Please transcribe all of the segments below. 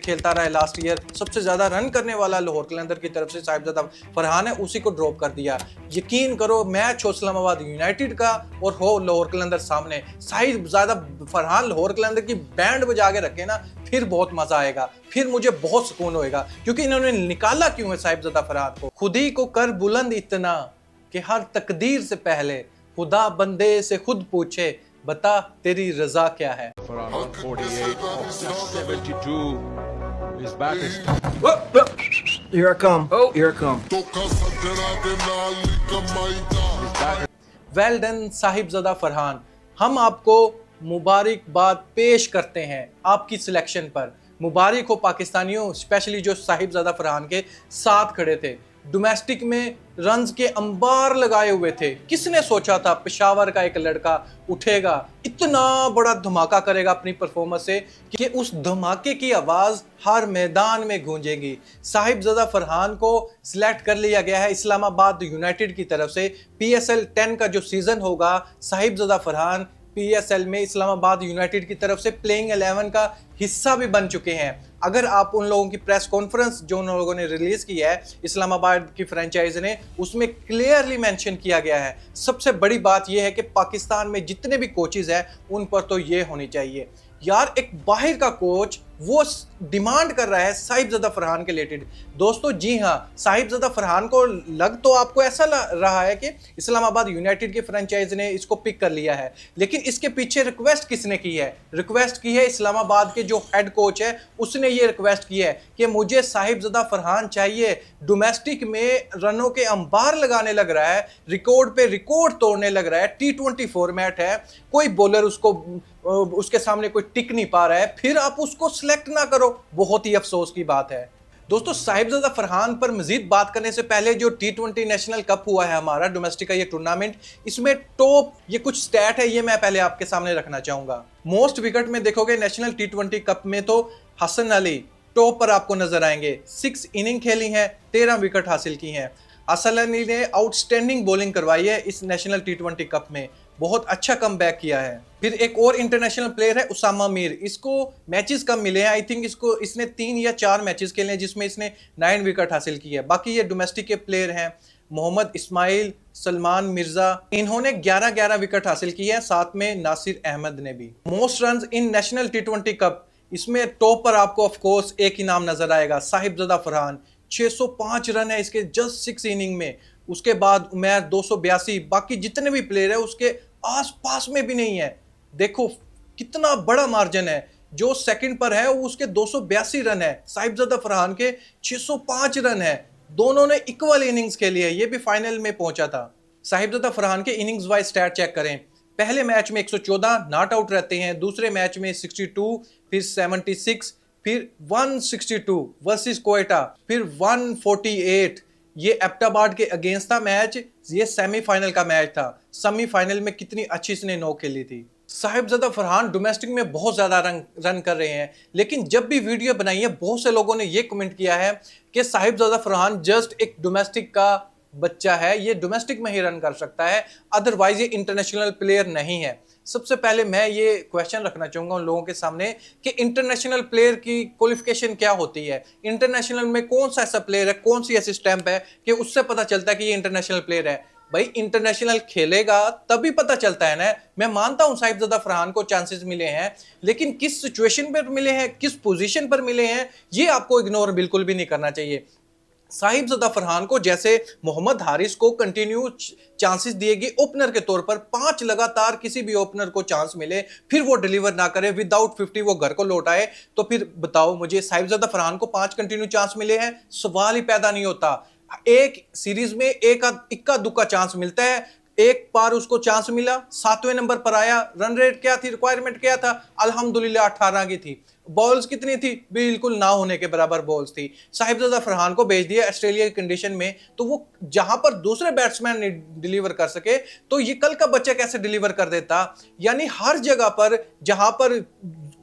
खेलता रहा है लास्ट ईयर, सबसे ज्यादा रन करने वाला लाहौर कलंदर की तरफ से साहिबजादा फरहान है, उसी को ड्रॉप कर दिया। यकीन करो मैच हो इस्लामाबाद यूनाइटेड का और हो लाहौर कलंदर सामने, साहिबजादा फरहान लाहौर कलंदर की बैंड बजा के रखे ना, फिर बहुत मजा आएगा, फिर मुझे बहुत सुकून होएगा। क्योंकि इन्होंने निकाला क्यों है साहिबजादा फरहान को, खुद ही को कर बुलंद इतना कि हर तकदीर से पहले खुदा बंदे से खुद पूछे, बता तेरी रजा क्या है। Farhan 148 off 72. His back is Here I come. Oh, here I come. Well done Sahibzada Farhan, हम आपको मुबारकबाद पेश करते हैं आपकी सिलेक्शन पर। मुबारक हो पाकिस्तानियों, स्पेशली जो साहिबजादा फरहान के साथ खड़े थे, डोमेस्टिक में रन्स के अंबार लगाए हुए थे। किसने सोचा था पेशावर का एक लड़का उठेगा, इतना बड़ा धमाका करेगा अपनी परफॉर्मेंस से कि उस धमाके की आवाज़ हर मैदान में गूंजेगी। साहिबजादा फरहान को सिलेक्ट कर लिया गया है इस्लामाबाद यूनाइटेड की तरफ से। PSL 10 का जो सीज़न होगा, साहिबजादा फरहान PSL में इस्लामाबाद यूनाइटेड की तरफ से प्लेइंग 11 का हिस्सा भी बन चुके हैं। अगर आप उन लोगों की प्रेस कॉन्फ्रेंस जो उन लोगों ने रिलीज की है इस्लामाबाद की फ्रेंचाइज ने, उसमें क्लियरली मेंशन किया गया है। सबसे बड़ी बात यह है कि पाकिस्तान में जितने भी कोचेज हैं उन पर तो ये होनी चाहिए यार, एक बाहर का कोच वो डिमांड कर रहा है साहिबजादा फरहान के रिलेटेड। दोस्तों जी हाँ, साहिबजादा फरहान को लग तो आपको ऐसा रहा है कि इस्लामाबाद यूनाइटेड की फ्रेंचाइज ने इसको पिक कर लिया है, लेकिन इसके पीछे रिक्वेस्ट किसने की है? रिक्वेस्ट की है इस्लामाबाद के जो हेड कोच है, उसने ये रिक्वेस्ट की है कि मुझे साहिबजादा फरहान चाहिए। डोमेस्टिक में रनों के अंबार लगाने लग रहा है, रिकॉर्ड पे रिकॉर्ड तोड़ने लग रहा है, T20 फॉर्मेट है, कोई बॉलर उसके सामने कोई टिक नहीं पा रहा है, फिर आप उसको सिलेक्ट ना करो, बहुत ही अफसोस की बात है। दोस्तों साहिबजादा फरहान पर मजीद बात करने से पहले जो T20 नेशनल कप हुआ है हमारा डोमेस्टिक का ये टूर्नामेंट, इसमें टॉप ये कुछ स्टैट है, ये मैं पहले आपके सामने रखना चाहूंगा। मोस्ट विकेट में देखोगे नेशनल T20 कप में तो हसन अली टॉप पर आपको नजर आएंगे। 6 इनिंग खेली हैं, 13 विकेट हासिल की हैं। हसन अली ने आउटस्टैंडिंग बॉलिंग करवाई है इस नेशनल T20 कप में, बहुत अच्छा कमबैक किया है। फिर एक और इंटरनेशनल प्लेयर है उसामा मीर, इसको मैचेस कम मिले हैं, आई थिंक इसने 3 या 4 मैचेस खेले हैं जिसमें इसने 9 विकेट हासिल की है। बाकी ये डोमेस्टिक के प्लेयर हैं मोहम्मद इस्माइल, सलमान मिर्जा, इन्होंने 11-11 विकेट हासिल की है, साथ में नासिर अहमद ने भी। Most run in national T20 cup, इसमें टॉप पर आपको ऑफ कोर्स एक ही नाम नजर आएगा, साहिबजादा फरहान। 605 रन है इसके जस्ट 6 इनिंग में। उसके बाद उमैर 282, बाकी जितने भी प्लेयर है उसके आसपास में भी नहीं है। देखो कितना बड़ा मार्जिन है, जो सेकंड पर है वो उसके 282 रन है, साहिबजादा फरहान के 605 रन है। दोनों ने इक्वल इनिंग्स खेली है, ये भी फाइनल में पहुंचा था। साहिबजादा फरहान के इनिंग्स वाइज स्टैट चेक करें, पहले मैच में 114 नॉट आउट रहते हैं, दूसरे मैच में 62, फिर 76, फिर 162 वर्सेस कोयटा, फिर 148। ये एबटाबाद के अगेंस्ट था मैच, ये सेमीफाइनल का मैच था। सेमीफाइनल में कितनी अच्छी इसने नो खेली थी। साहिबजादा फरहान डोमेस्टिक में बहुत ज़्यादा रन कर रहे हैं, लेकिन जब भी वीडियो बनाई है बहुत से लोगों ने ये कमेंट किया है कि साहिबजादा फरहान जस्ट एक डोमेस्टिक का बच्चा है, ये डोमेस्टिक में ही रन कर सकता है, अदरवाइज ये इंटरनेशनल प्लेयर नहीं है। सबसे पहले मैं ये क्वेश्चन रखना चाहूँगा उन लोगों के सामने कि इंटरनेशनल प्लेयर की क्वालिफिकेशन क्या होती है? इंटरनेशनल में कौन सा ऐसा प्लेयर है, कौन सी ऐसी स्टैंप है कि उससे पता चलता है कि ये इंटरनेशनल प्लेयर है? भाई इंटरनेशनल खेलेगा तभी पता चलता है ना। मैं मानता हूं साहिबजादा फरहान को चांसेस मिले हैं, लेकिन किस सिचुएशन पर मिले हैं, किस पोजीशन पर मिले हैं, ये आपको इग्नोर बिल्कुल भी नहीं करना चाहिए। साहिबजादा फरहान को जैसे मोहम्मद हारिस को कंटिन्यू चांसेस दिए गए ओपनर के तौर पर, 5 लगातार किसी भी ओपनर को चांस मिले फिर वो डिलीवर ना करे, विदाउट 50 वो घर को लौट आए, तो फिर बताओ मुझे साहिबजादा फरहान को 5 कंटिन्यू चांस मिले हैं, सवाल ही पैदा नहीं होता। एक सीरीज में इक्का दुक्का चांस मिलता है, एक बार उसको चांस मिला, 7वें नंबर पर आया, रन रेट क्या थी, रिक्वायरमेंट क्या था, अल्हम्दुलिल्लाह 18 की थी, बॉल्स कितनी थी, बिल्कुल ना होने के बराबर बॉल्स थी। साहिबजादा फरहान को भेज दिया ऑस्ट्रेलिया की कंडीशन में, तो वो जहां पर दूसरे बैट्समैन ने डिलीवर कर सके तो ये कल का बच्चा कैसे डिलीवर कर देता? यानी हर जगह पर जहां पर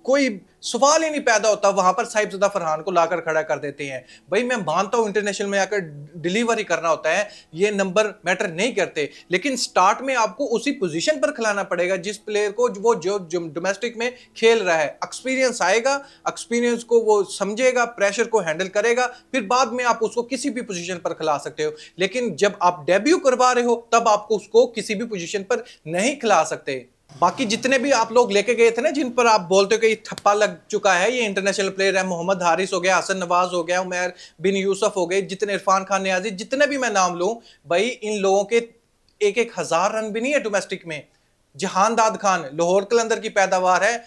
कोई सवाल ही नहीं पैदा होता, वहां पर साहिबजादा फरहान को लाकर खड़ा कर देते हैं। भाई मैं मानता हूं इंटरनेशनल में आकर डिलीवरी करना होता है, ये नंबर मैटर नहीं करते, लेकिन स्टार्ट में आपको उसी पोजीशन पर खिलाना पड़ेगा जिस प्लेयर को वो जो डोमेस्टिक में खेल रहा है। एक्सपीरियंस आएगा, एक्सपीरियंस को वो समझेगा, प्रेशर को हैंडल करेगा, फिर बाद में आप उसको किसी भी पोजीशन पर खिला सकते हो। लेकिन जब आप डेब्यू करवा रहे हो तब आपको उसको किसी भी पोजीशन पर नहीं खिला सकते। बाकी जितने भी आप लोग लेके गए थे ना, जिन पर आप बोलते हो कि ठप्पा लग चुका है, ये इंटरनेशनल प्लेयर है, मोहम्मद हारिस हो गया, हसन नवाज हो गया, उमर बिन यूसुफ हो गए, जितने इरफान खान नियाजी, जितने भी मैं नाम लूं, भाई इन लोगों के 1,000 रन भी नहीं है डोमेस्टिक में। जहानदाद खान लाहौर कलंदर की पैदावार है,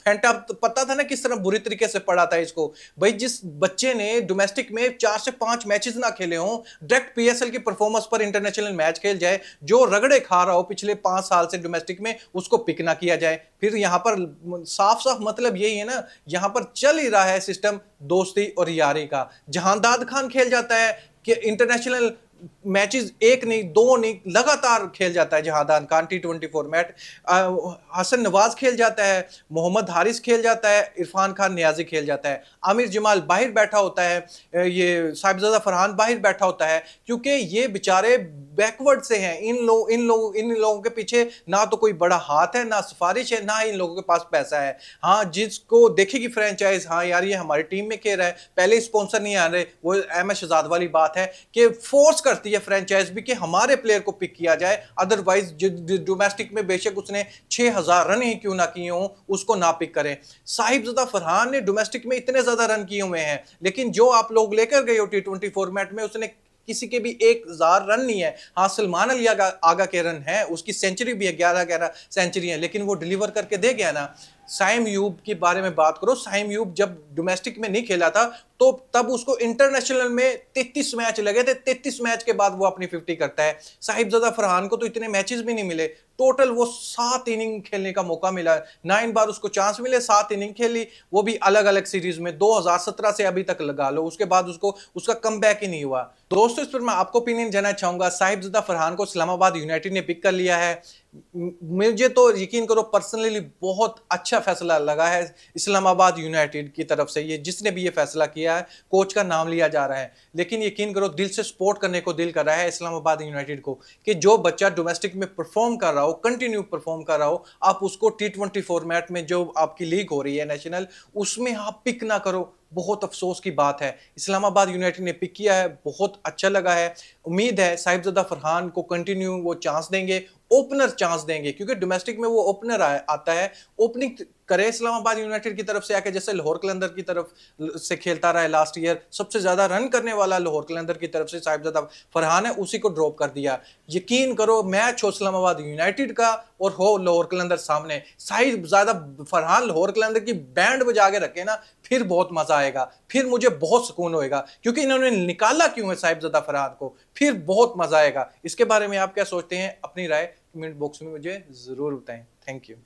फेंटा पता था ना किस तरह बुरी तरीके से पड़ा था इसको। भाई जिस बच्चे ने डोमेस्टिक में 4 से 5 मैचेस ना खेले हों, डायरेक्ट पीएसएल की परफॉर्मेंस पर इंटरनेशनल मैच खेल जाए, जो रगड़े खा रहा हो पिछले 5 साल से डोमेस्टिक में, उसको पिक ना किया जाए। फिर यहां पर साफ साफ मतलब यही है ना, यहां पर चल ही रहा है सिस्टम दोस्ती और यारी का। जहानदाद खान खेल जाता है कि इंटरनेशनल मैचेस 1 नहीं 2 नहीं लगातार खेल जाता है जहादान खान T20 फॉर्मेट, हसन नवाज खेल जाता है, मोहम्मद हारिस खेल जाता है, इरफान खान नियाजी खेल जाता है, आमिर जमाल बाहर बैठा होता है, ये साहिबजादा फरहान बाहर बैठा होता है, क्योंकि ये बेचारे बैकवर्ड से हैं। इन लोगों के पीछे ना तो कोई बड़ा हाथ है, ना सिफारिश है, ना इन लोगों के पास पैसा है। हाँ, जिसको देखेगी फ्रेंचाइज, हाँ यार ये हमारी टीम में खेल रहा है, पहले स्पॉन्सर नहीं आ रहे, वो अहमद शहजाद वाली बात है कि फोर्स करती है फ्रेंचाइज भी कि हमारे प्लेयर को पिक किया जाए, अदरवाइज डोमेस्टिक में बेशक उसने 6,000 रन ही क्यों ना किए हों, उसको ना पिक करें। साहिबजादा फरहान ने डोमेस्टिक में इतने ज्यादा रन किए हुए हैं, लेकिन जो आप लोग लेकर गए हो T20 फॉर्मेट में, उसने किसी के भी 1,000 रन नहीं है। हाँ, सलमान अली आगा के रन है, उसकी सेंचुरी भी है, 11 सेंचुरी है, लेकिन वो डिलीवर करके दे गया ना। साइम यूब के बारे में बात करो, साइम यूब जब डोमेस्टिक में नहीं खेला था तो तब उसको इंटरनेशनल में 33 मैच लगे थे, 33 मैच के बाद वो अपनी 50 करता है। साहिबजादा फरहान को तो इतने मैचेस भी नहीं मिले, टोटल वो 7 इनिंग खेलने का मौका मिला, 9 बार उसको चांस मिले, 7 इनिंग खेली, वो भी अलग अलग सीरीज में। 2017 से अभी तक लगा लो, उसके बाद उसका कमबैक ही नहीं हुआ। दोस्तों, इस पर मैं आपको ओपिनियन जानना चाहूंगा। साहिबजादा फरहान को इस्लामाबाद यूनाइटेड ने पिक कर लिया है, मुझे तो यकीन करो पर्सनली बहुत अच्छा फैसला लगा है इस्लामाबाद यूनाइटेड की तरफ से। ये जिसने भी ये फैसला किया है, कोच का नाम लिया जा रहा है, लेकिन यकीन करो दिल से सपोर्ट करने को दिल कर रहा है इस्लामाबाद यूनाइटेड को कि जो बच्चा डोमेस्टिक में परफॉर्म कर रहा हो, कंटिन्यू परफॉर्म कर रहा हो, आप उसको T20 फॉर्मेट में जो आपकी लीग हो रही है नेशनल, उसमें आप पिक ना करो। बहुत अफसोस की बात है। इस्लामाबाद यूनाइटेड ने पिक किया है, बहुत अच्छा लगा है। उम्मीद है साहिबजादा फरहान को कंटिन्यू वो चांस देंगे, ओपनर चांस देंगे, क्योंकि डोमेस्टिक में वो ओपनर आता है, ओपनिंग करे इस्लामाबाद यूनाइटेड की तरफ से आके, जैसे लाहौर कलंदर की तरफ से खेलता रहा है। लास्ट ईयर सबसे ज्यादा रन करने वाला लाहौर कलंदर की तरफ से साहिबजादा फरहान है, उसी को ड्रॉप कर दिया। यकीन करो मैच हो इस्लामाबाद यूनाइटेड का और हो लाहौर कलंदर सामने, साहिबजादा फरहान लाहौर कलंदर की बैंड बजा के रखे ना, फिर बहुत मजा आएगा, फिर मुझे बहुत सुकून होएगा, क्योंकि इन्होंने निकाला क्यों है साहिबजादा फरहान को, फिर बहुत मजा आएगा। इसके बारे में आप क्या सोचते हैं? अपनी राय कमेंट बॉक्स में मुझे जरूर बताएं। Thank you.